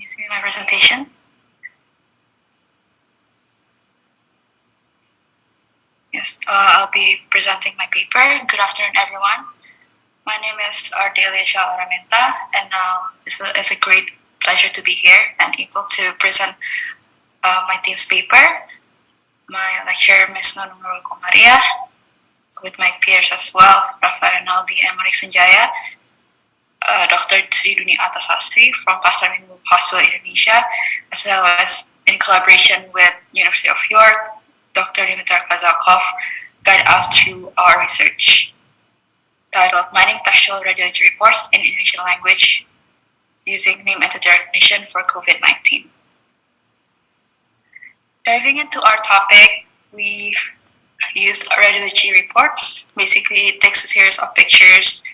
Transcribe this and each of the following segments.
you see my presentation? Yes, I'll be presenting my paper. Good afternoon, everyone. My name is Ardelia Shaula Araminta, and it's a great pleasure to be here and able to present my team's paper. My lecturer, Ms. Nunung Maria, with my peers as well, Rafael Rinaldi and Monique Sanjaya, Dr. Sri Dunia Atasasri from Pasteur Minggu Hospital Indonesia, as well as in collaboration with University of York, Dr. Dimitar Kazakov, guide us through our research titled Mining Textual Radiology Reports in Indonesian Language using Name Entity Recognition for COVID-19. Diving into our topic, we used radiology reports. Basically, it takes a series of pictures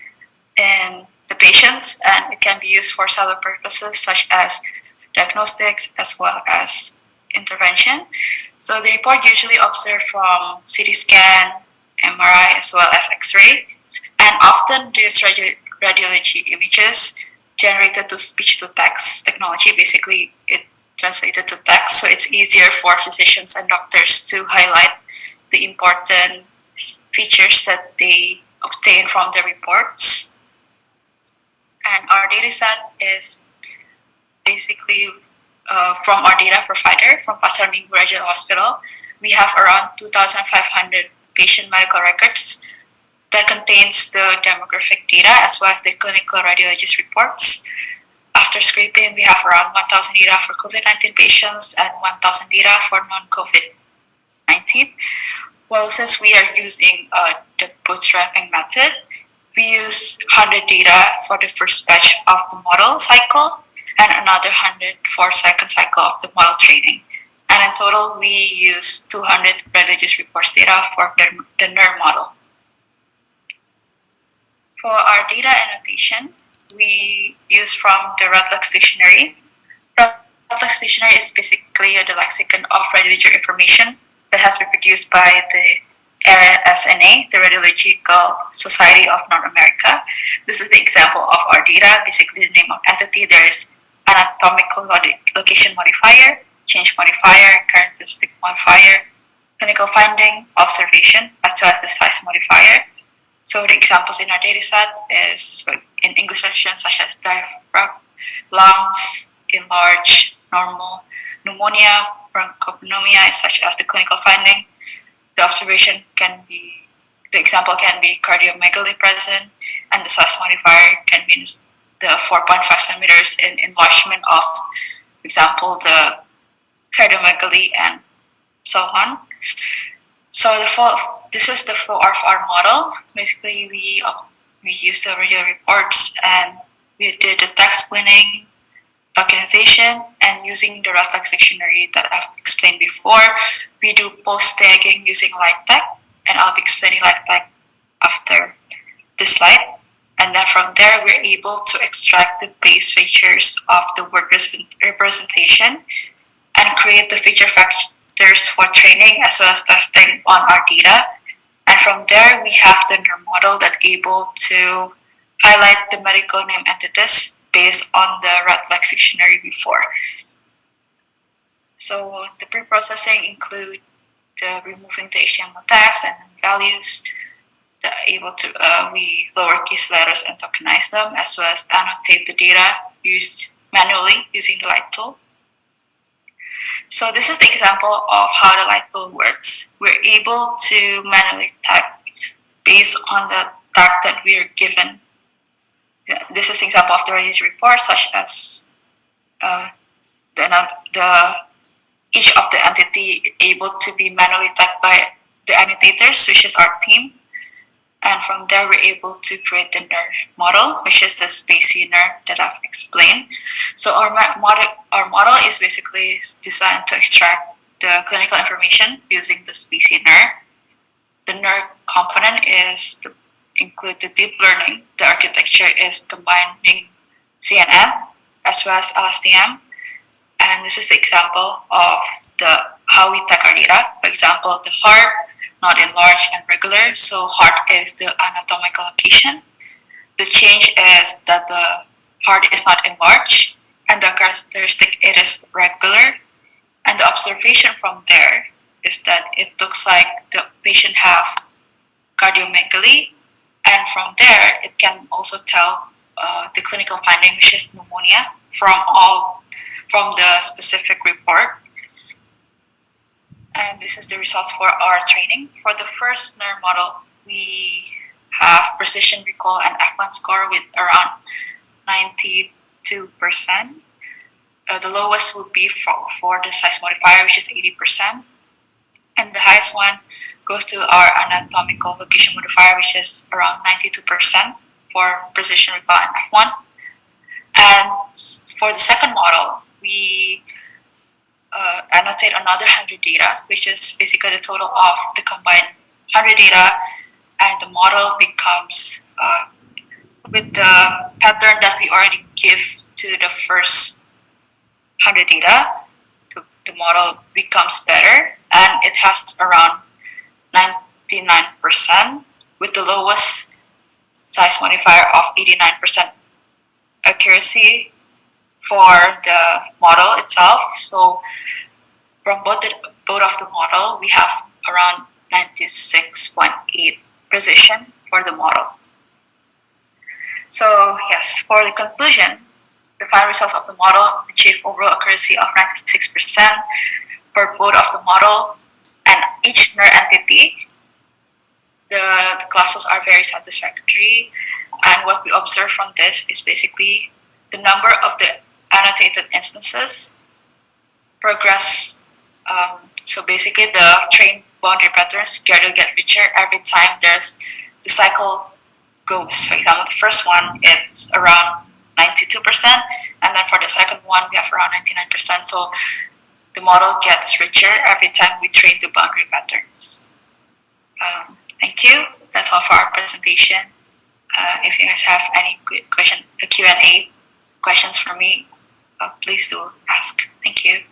and the patients, and it can be used for several purposes such as diagnostics as well as intervention. So the report usually observed from CT scan, MRI as well as X-ray, and often these radiology images generated to speech-to-text technology. Basically, it translated to text, so it's easier for physicians and doctors to highlight the important features that they obtain from the reports. And our data set is basically from our data provider, from Pasteur Minggu Regional Hospital. We have around 2,500 patient medical records that contains the demographic data as well as the clinical radiologist reports. After scraping, we have around 1,000 data for COVID-19 patients and 1,000 data for non-COVID-19. Well, since we are using the bootstrapping method, we use 100 data for the first batch of the model cycle and another 100 for second cycle of the model training. And in total, we use 200 radiologist reports data for the NER model. For our data annotation, we use from the Radlex Dictionary. Radlex Dictionary is basically the lexicon of radiology information that has been produced by the RSNA, the Radiological Society of North America. This is the example of our data. Basically, the name of entity, there is anatomical location modifier, change modifier, characteristic modifier, clinical finding, observation, as well as the size modifier. So the examples in our data set is in English section such as diaphragm, lungs, enlarged, normal, pneumonia, bronchopneumonia, such as the clinical finding. The observation can be, the example can be cardiomegaly present, and the size modifier can be the 4.5 centimeters in enlargement of, for example, the cardiomegaly and so on. So this is the flow of our model. Basically, we used the regular reports and we did the text cleaning, tokenization, and using the Radlex Dictionary that I've explained before, we do post-tagging using LightTag, and I'll be explaining LightTag after this slide. And then from there, we're able to extract the base features of the word representation and create the feature factors for training as well as testing on our data. And from there, we have the NER model that's able to highlight the medical name entities based on the Radlex Dictionary before. So the pre-processing include the removing the HTML tags and values, we lowercase letters and tokenize them, as well as annotate the data used manually using the light tool. So this is the example of how the light tool works. We're able to manually tag based on the tag that we are given. This is an example of the radiology report, such as each of the entity able to be manually tagged by the annotators, which is our team. And from there, we're able to create the NER model, which is the spacey NER that I've explained. So our model is basically designed to extract the clinical information using the spacey NER. The NER component include the deep learning. The architecture is combining CNN as well as LSTM. And this is the example of how we tag our data. For example, the heart, not enlarged and regular. So heart is the anatomical location. The change is that the heart is not enlarged, and the characteristic it is regular. And the observation from there is that it looks like the patient have cardiomegaly, and from there it can also tell the clinical finding, which is pneumonia, from the specific report. And this is the results for our training. For the first NER model, we have precision recall and F1 score with around 92%. The lowest would be for the size modifier, which is 80%. And the highest one goes to our anatomical location modifier, which is around 92% for precision recall and F1. And for the second model, we annotate another 100 data, which is basically the total of the combined 100 data, and the model becomes, with the pattern that we already give to the first 100 data, the model becomes better, and it has around 99% with the lowest size modifier of 89% accuracy for the model itself. So from both of the model, we have around 96.8 precision for the model. So yes, for the conclusion, the final results of the model achieve overall accuracy of 96% for both of the model and each NER entity. The classes are very satisfactory, and what we observe from this is basically the number of the annotated instances progress. So basically the trained boundary patterns gradually get richer every time the cycle goes. For example, the first one, it's around 92%, and then for the second one, we have around 99%. So the model gets richer every time we train the boundary patterns. Thank you. That's all for our presentation. If you guys have any Q&A questions for me, please do ask. Thank you.